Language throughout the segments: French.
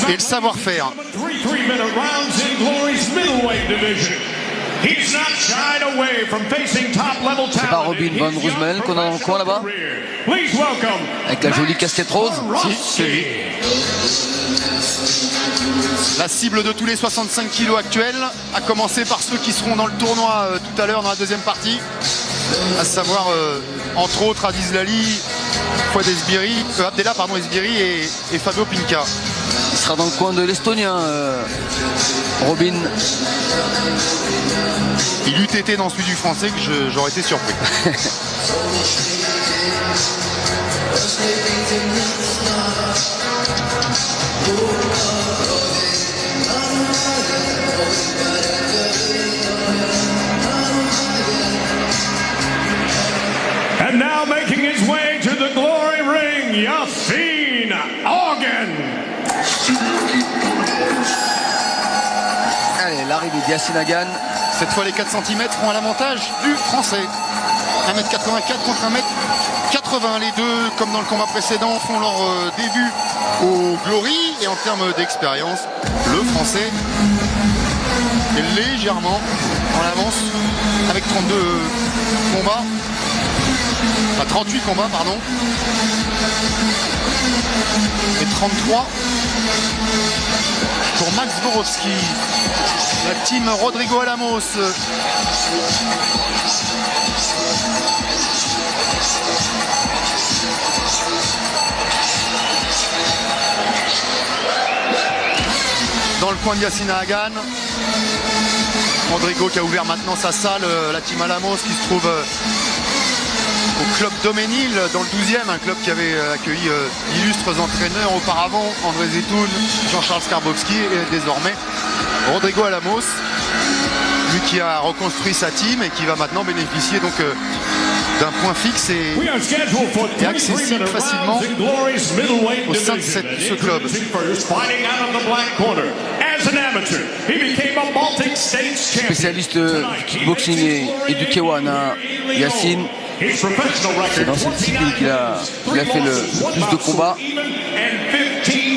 et le savoir-faire. C'est pas Robin Van Roosmalen qu'on a dans le coin là-bas? Avec la jolie casquette rose? Si, c'est lui. La cible de tous les 65 kilos actuels, à commencer par ceux qui seront dans le tournoi tout à l'heure dans la deuxième partie, à savoir entre autres Aziz Lali, Fouad Esbiri, Abdellah Esbiri et Fabio Pinca. Il sera dans le coin de l'Estonien, Robin. Il eût été dans celui du Français que j'aurais été surpris. And now making his way to the glory ring, Yassine Organ. Allez, l'arrivée d'Yassine Aghan. Cette fois, les 4 cm seront à l'avantage du Français. 1m84 contre 1m80. Les deux, comme dans le combat précédent, font leur début au Glory. Et en termes d'expérience, le Français est légèrement en avance avec 32 combats. Enfin, 38 combats, pardon. Et 33 pour Max Borowski. La team Rodrigo Alamos. Dans le coin de Yassine Aghan. Rodrigo qui a ouvert maintenant sa salle, la team Alamos qui se trouve au club Doménil dans le 12e, un club qui avait accueilli d'illustres entraîneurs auparavant, André Zetoun, Jean-Charles Skarbowski et désormais Rodrigo Alamos, lui qui a reconstruit sa team et qui va maintenant bénéficier donc d'un point fixe et accessible facilement au sein de ce club. Spécialiste du kickboxing et du K1, hein, Yassine. C'est dans cette discipline qu'il a fait le plus de combats.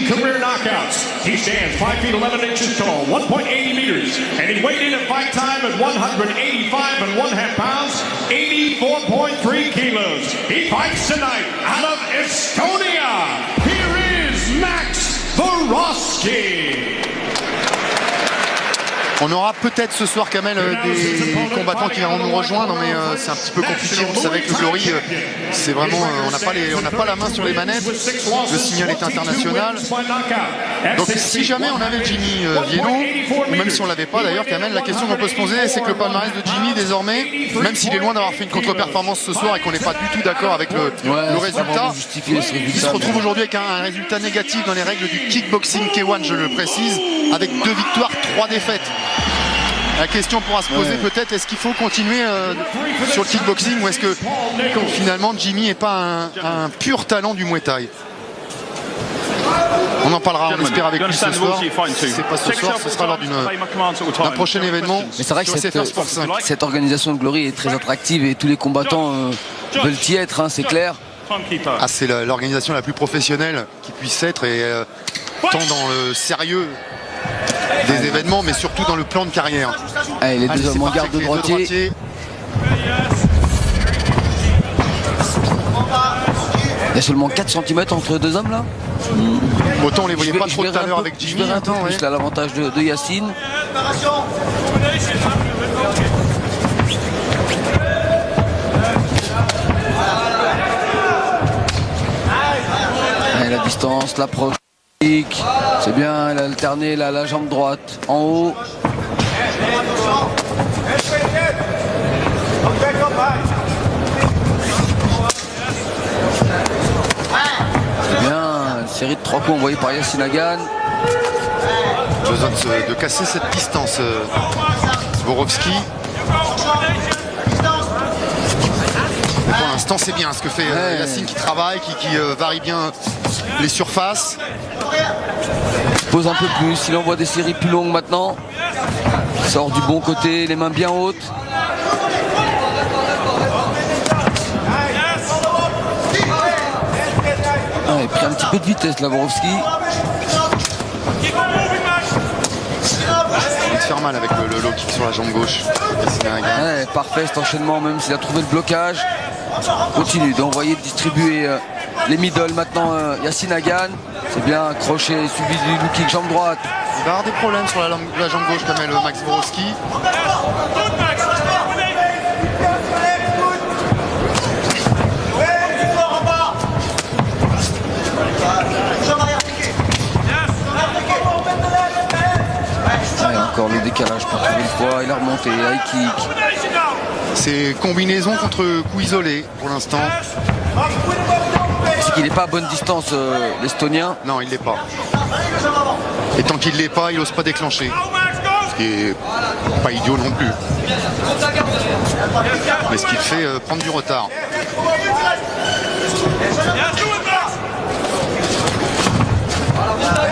Career knockouts. He stands 5 feet 11 inches tall, 1.80 meters, and he weighed in at fight time at 185.5 pounds, 84.3 kilos. He fights tonight out of Estonia. Here is Max Borowski. On aura peut-être ce soir, Kamel, des combattants qui vont nous rejoindre, mais c'est un petit peu compliqué. Vous savez que le Glory, c'est vraiment, on n'a pas la main sur les manettes. Le signal est international. Donc si jamais on avait Jimmy Vienno, ou même si on l'avait pas d'ailleurs, Kamel, la question qu'on peut se poser, c'est que le palmarès de Jimmy désormais, même s'il est loin d'avoir fait une contre-performance ce soir et qu'on n'est pas du tout d'accord avec le résultat, il se retrouve aujourd'hui avec un résultat négatif dans les règles du kickboxing K1, je le précise, avec 2 victoires, 3 défaites. La question pourra se poser peut-être, est-ce qu'il faut continuer sur le kickboxing ou est-ce que finalement Jimmy n'est pas un pur talent du Muay Thai? On en parlera, on espère, avec lui ce soir. Si c'est pas ce soir, ce sera lors d'un prochain événement. Mais c'est vrai que cette organisation de Glory est très attractive et tous les combattants veulent y être, hein, c'est clair. Ah, c'est l'organisation la plus professionnelle qui puisse être, et tant dans le sérieux des événements, mais surtout dans le plan de carrière. Allez, les deux hommes en garde de droitier. Il y a seulement 4 cm entre deux hommes là. Autant on les voyait pas trop tout à l'heure avec Jimmy. Plus l'avantage de Yassine. Allez, la distance, l'approche. C'est bien, elle a alterné la jambe droite en haut. C'est bien, série de 3 coups envoyés par Yassine Aghan. Besoin de casser cette distance, Borowski. Mais pour l'instant, c'est bien ce que fait Yassine, qui travaille, qui varie bien les surfaces. Il pose un peu plus, il envoie des séries plus longues maintenant. Il sort du bon côté, les mains bien hautes. Ah, il a pris un petit peu de vitesse là, Borowski. mal avec le low kick sur la jambe gauche. Yassine Aghan. Ouais, parfait cet enchaînement, même s'il a trouvé le blocage. Continue d'envoyer, de distribuer les middle. Maintenant Yassine Aghan, c'est bien crochet suivi du low kick jambe droite. Il va avoir des problèmes sur la jambe gauche quand même, le Max Borowski. Et encore le décalage pour trouver le poids et la remontée, high kick. C'est combinaison contre coup isolé pour l'instant. C'est qu'il n'est pas à bonne distance l'Estonien. Non, il l'est pas. Et tant qu'il l'est pas, il n'ose pas déclencher. Ce qui est pas idiot non plus. Mais ce qui le fait prendre du retard.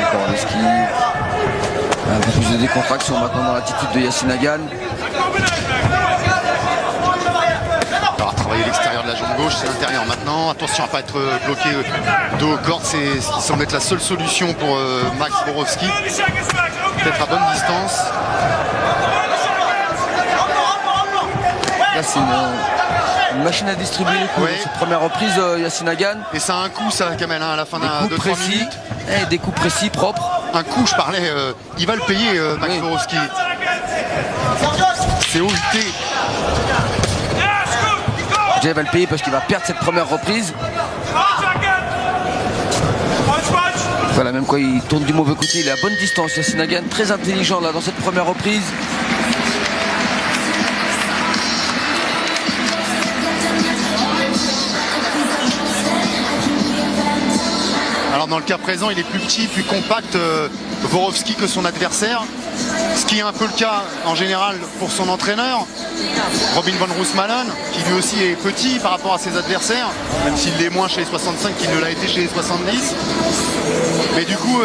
Encore l'esquive. Un peu plus de décontraction maintenant dans l'attitude de Yassine Aghan. Il va travailler l'extérieur de la jambe gauche, c'est l'intérieur maintenant. Attention à ne pas être bloqué dos aux cordes, c'est ce qui semble être la seule solution pour Max Borowski. Peut-être à bonne distance. Là c'est une machine à distribuer les coups. Ouais. Cette première reprise, Yassine Aghan. Et ça a un coup ça Kamel hein, à la fin Des de coups 3 précis. minutes. Des coups précis, propres. Un coup, je parlais, il va le payer Max Oui. Borowski. C'est OUT. Jay va le payer parce qu'il va perdre cette première reprise. Voilà, même quoi il tourne du mauvais côté, il est à bonne distance. Yassine Aghan, très intelligent là dans cette première reprise. Alors dans le cas présent, il est plus petit, plus compact, Borowski, que son adversaire. Ce qui est un peu le cas en général pour son entraîneur, Robin van Roosmalen, qui lui aussi est petit par rapport à ses adversaires, même s'il l'est moins chez les 65 qu'il ne l'a été chez les 70. Mais du coup,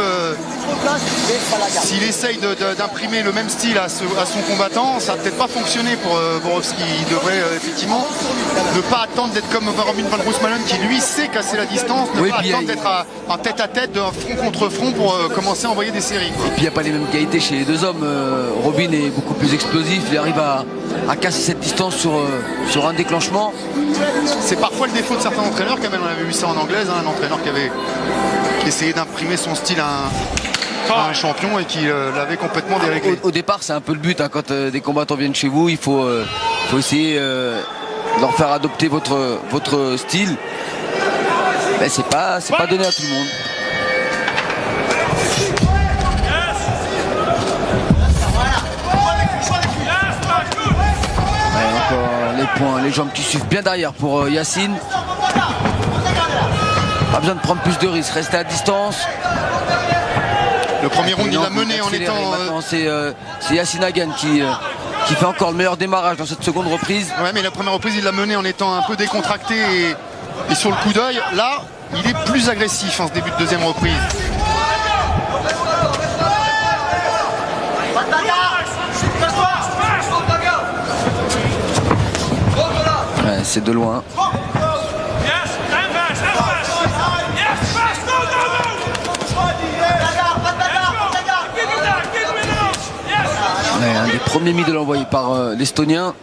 s'il essaye d'imprimer le même style à son combattant, ça va peut-être pas fonctionner pour Borowski. Il devrait effectivement ne pas attendre d'être comme Robin van Roosmalen qui lui sait casser la distance, ne Oui, pas puis attendre d'être en tête-à-tête, d'un front contre front pour commencer à envoyer des séries. Et puis il n'y a pas les mêmes qualités chez les deux hommes. Robin est beaucoup plus explosif, il arrive à casser cette distance sur un déclenchement. C'est parfois le défaut de certains entraîneurs, quand même on avait vu ça en anglaise, hein, un entraîneur qui essayait d'imprimer son style à un champion et qui l'avait complètement déréglé. Au départ c'est un peu le but, hein, quand des combattants viennent chez vous, il faut essayer de leur faire adopter votre style. Mais c'est pas donné à tout le monde. Encore les points, les jambes qui suivent bien derrière pour Yassine. Pas besoin de prendre plus de risques, rester à distance. Le premier round, il Non, l'a mené en accélérer. étant... Maintenant, c'est Yassine Aghan qui fait encore le meilleur démarrage dans cette seconde reprise. Ouais, mais la première reprise, il l'a mené en étant un peu décontracté et sur le coup d'œil. Là, il est plus agressif en ce début de deuxième reprise. Ouais, c'est de loin. Ouais, un des premiers middle envoyés par l'Estonien.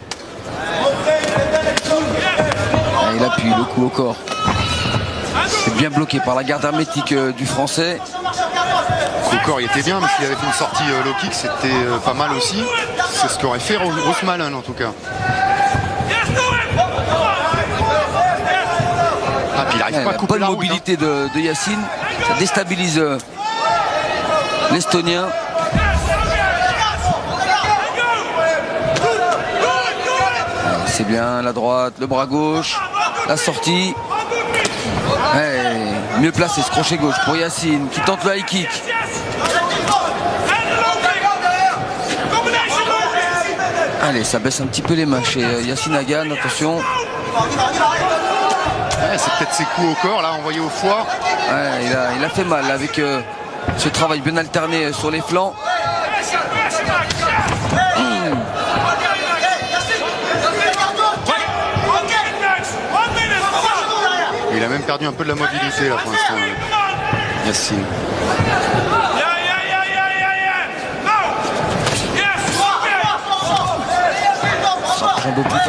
Ouais, il appuie le coup au corps. C'est bien bloqué par la garde hermétique du Français. Au corps, il était bien, mais s'il avait fait une sortie low kick, c'était pas mal aussi. C'est ce qu'aurait fait Roosmalen en tout cas. Ah, puis il n'arrive pas à La couper bonne la route, mobilité de Yassine. Ça déstabilise l'Estonien. C'est bien la droite, le bras gauche, la sortie. Ouais, mieux placé ce crochet gauche pour Yassine qui tente le high kick. Allez, ça baisse un petit peu les mains chez Yassine Aghan, attention. Ouais, c'est peut-être ses coups au corps, là, envoyés au foie. Ouais, il a fait mal avec ce travail bien alterné sur les flancs. Il a même perdu un peu de la mobilité là pour l'instant, Yassine.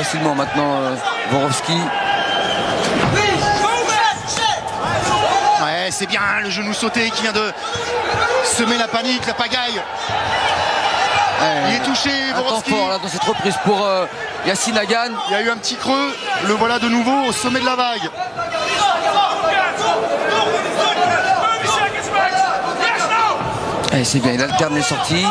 facilement maintenant Borowski. Ouais, c'est bien le genou sauté qui vient de semer la panique, la pagaille. Il est touché, Un temps Borowski. fort là, dans cette reprise pour Yacine Hagan. Il y a eu un petit creux, le voilà de nouveau au sommet de la vague. Et c'est bien, il alterne les sorties.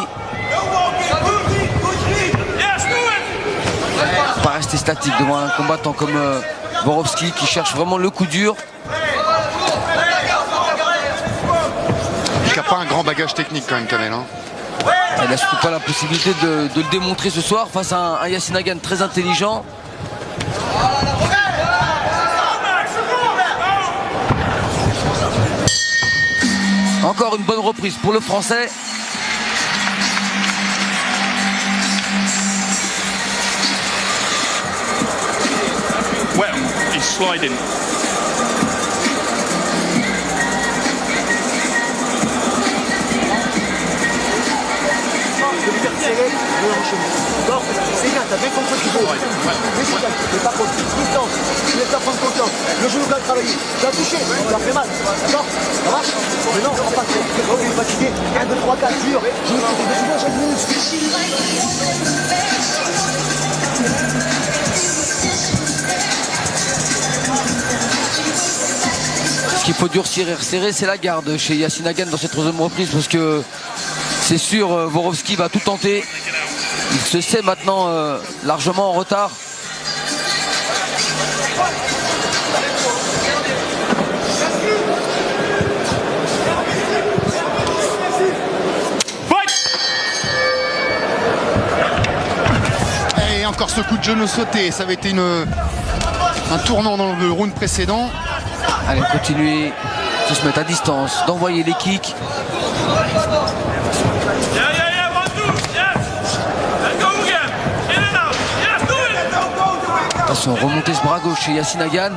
Pas rester statique devant un combattant comme Borowski qui cherche vraiment le coup dur. Il n'a pas un grand bagage technique quand même, Kamel. Hein. Il n'a surtout pas la possibilité de le démontrer ce soir face à un Yacine Hagan très intelligent. Encore une bonne reprise pour le Français. Well, he's sliding. C'est bien, t'as bien compris ce qu'il faut. Mais par contre, distance, tu laisses la prendre confiance. Le genou doit travailler. Tu as touché, ça fait mal. D'accord? Ça marche? Mais non, en face, il est fatigué. 1, 2, 3, 4, dur. Je me suis dit, Ce qu'il faut durcir et resserrer, c'est la garde chez Yacine Hagan dans cette troisième reprise parce que c'est sûr, Borowski va tout tenter. Il se sait maintenant largement en retard. Et encore ce coup de genou sauté, ça avait été un tournant dans le round précédent. Allez, continuez de se mettre à distance, d'envoyer les kicks. Attention, remonter ce bras gauche chez Yacine Hagan.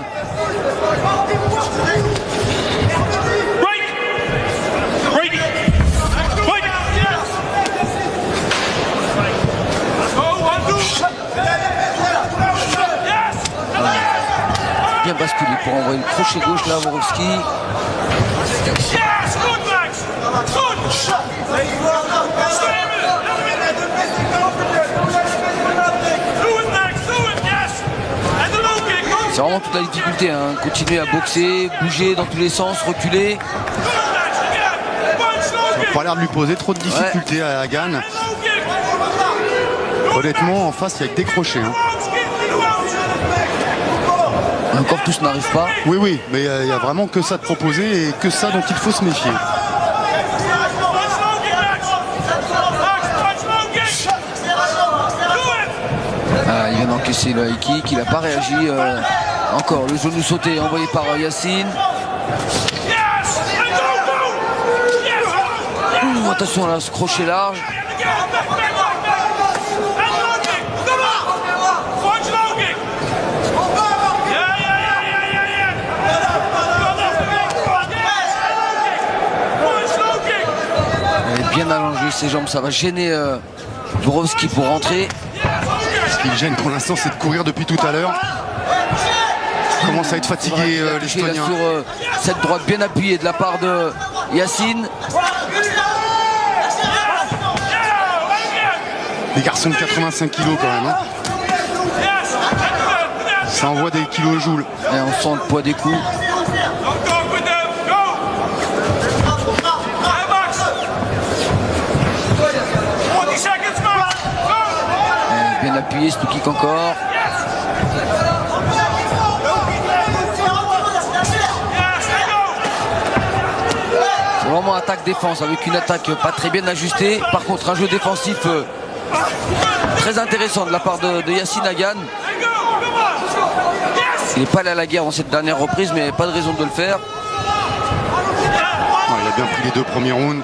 Bien basculé pour envoyer le crochet gauche là, Borowski. C'est vraiment toute la difficulté, hein. Continuer à boxer, bouger dans tous les sens, reculer. Ça n'a pas l'air de lui poser trop de difficultés à Hagan. Honnêtement, en face, il n'y a que des crochets. Hein. Encore tous n'arrivent pas. Oui, oui, mais il n'y a vraiment que ça de proposer et que ça dont il faut se méfier. Ah, il vient d'encaisser le high kick, il n'a pas réagi. Encore le genou sauté envoyé par Yacine. Attention là, ce crochet large. Bien allongé ses jambes, ça va gêner Borowski pour rentrer. Ce qui le gêne pour l'instant, c'est de courir depuis tout à l'heure. Il commence à être fatigué l'Estonien. Sur cette droite bien appuyée de la part de Yacine. Les garçons de 85 kilos quand même. Hein. Ça envoie des kilojoules. Et on sent le poids des coups. Bien appuyé, ce kick encore. C'est vraiment attaque-défense avec une attaque pas très bien ajustée. Par contre, un jeu défensif très intéressant de la part de Yacine Hagan. Il n'est pas allé à la guerre dans cette dernière reprise, mais pas de raison de le faire. Non, il a bien pris les 2 premiers rounds.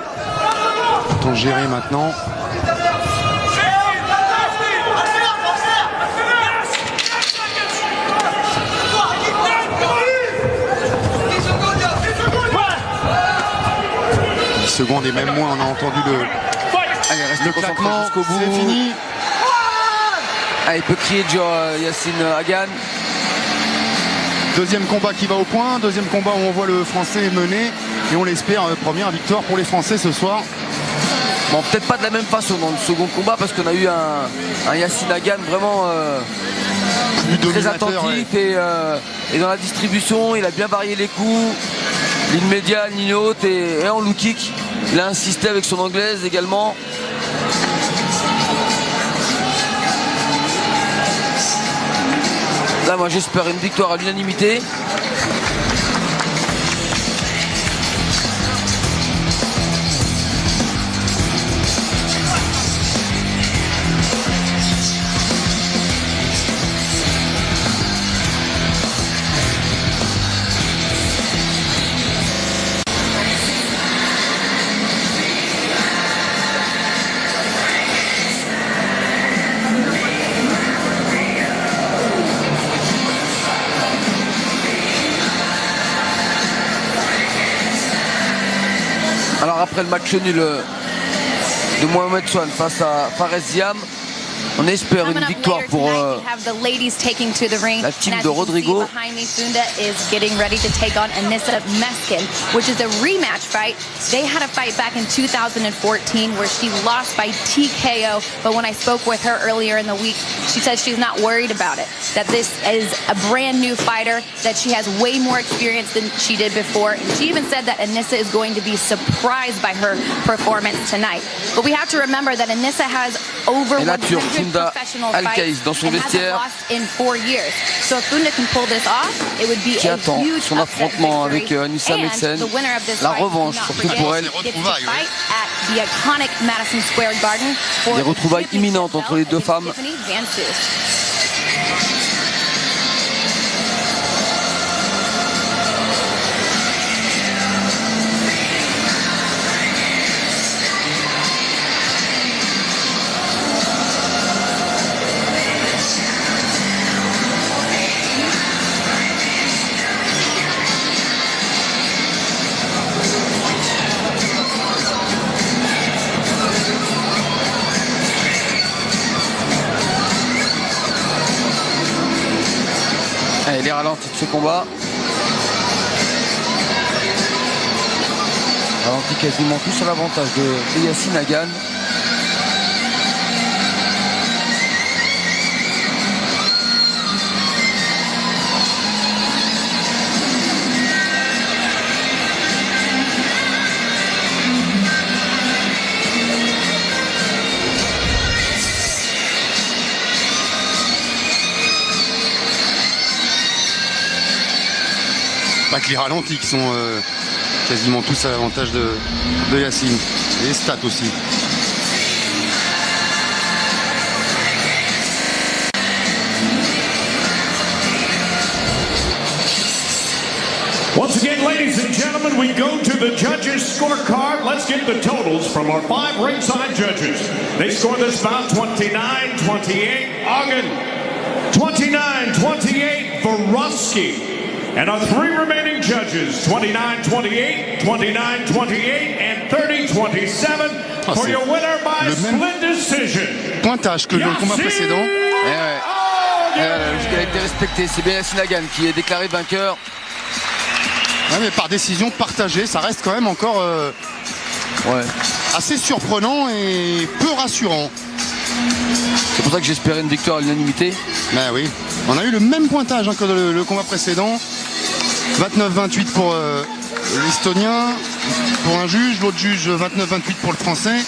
Autant gérer maintenant. Secondes et même moins, on a entendu Allez, restez le concentrés claquement, jusqu'au bout. c'est fini. Ah, il peut crier genre Yacine Hagan. Deuxième combat qui va au point, deuxième combat où on voit le Français mener et on l'espère, première victoire pour les Français ce soir. Bon, peut-être pas de la même façon dans le second combat parce qu'on a eu un Yacine Hagan vraiment très attentif et dans la distribution, il a bien varié les coups, ligne médiane, ligne haute et en low kick. Il a insisté avec son anglaise également. Là, moi, j'espère une victoire à l'unanimité. Alors après le match nul de Mohamed Swan face à Fares Ziam, on espère une victoire pour la team de Rodrigo. Funda is getting ready to take on Anissa Meskin, which is a rematch fight. They had a fight back in 2014 where she lost by TKO, but when I spoke with her earlier in the week, she said she's not worried about it, that this is a brand new fighter, that she has way more experience than she did before. And she even said that Anissa is going to be surprised by her performance tonight. But we have to remember that Anissa has over 100 professional fights dans son and hasn't vestiaire. lost in 4 years. So if Funda can pull this off, it would be Qui a attend huge son affrontement avec Anissa Meskin. La revanche surtout pour elle. Des retrouvailles imminentes entre les deux femmes. Allez, les ralentis de ce combat. Ralenti quasiment tout sur l'avantage de Yacine Hagan. Pas que les ralentis qui sont quasiment tous à l'avantage de Yacine. Et les stats aussi. Once again, ladies and gentlemen, we go to the judges' scorecard. Let's get the totals from our 5 ringside judges. They score this bout 29-28, Hagan, 29-28, Vorosky. And our 3 remaining judges, 29-28, 29-28, and 30-27 for your winner by split decision. Pointage que le combat précédent. Il a été respecté, c'est bien Yacine Hagan qui est déclaré vainqueur. Ouais, mais par décision partagée, ça reste quand même encore assez surprenant et peu rassurant. C'est pour ça que j'espérais une victoire à l'unanimité. Ben oui, on a eu le même pointage que le combat précédent. 29-28 pour l'Estonien, pour un juge, l'autre juge 29-28 pour le Français.